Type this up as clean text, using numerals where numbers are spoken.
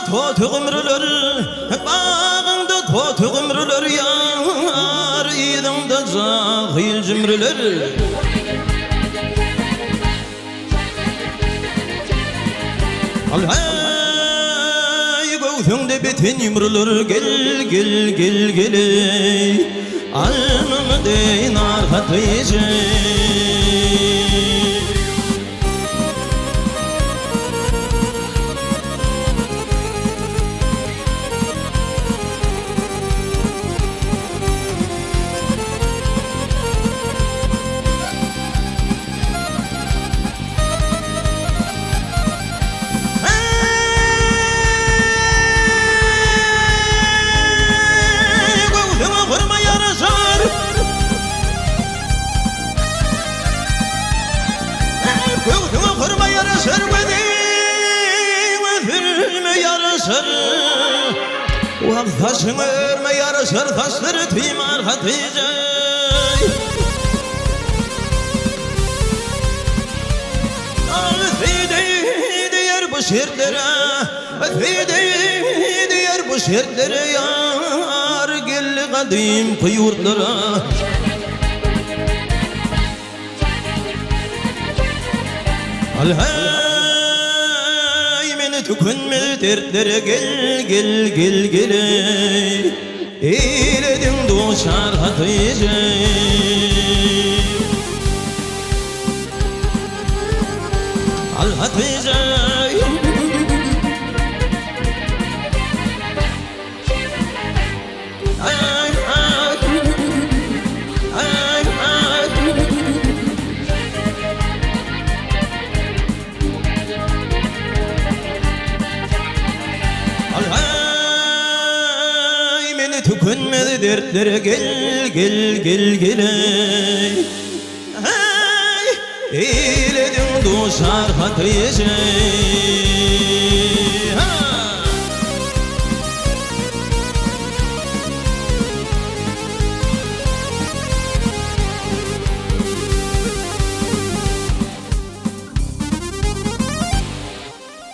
토tö금르를 bağında totö금르를 yar idamda zahil cimriler Alhay göğsünde biten yumrular gel alnımı deyin arhatıyıcı Taşınır mı yarışır taşları tüymar Hatice Diğer bu şirtlere Diğer bu şirtlere Yar gel kadim kıyurtlara Tükünmedi dertlere gel Eyledin doğuşar Hatice Al Hatice Tükünmedi dertlere gel Eyledin doğuşar Hatice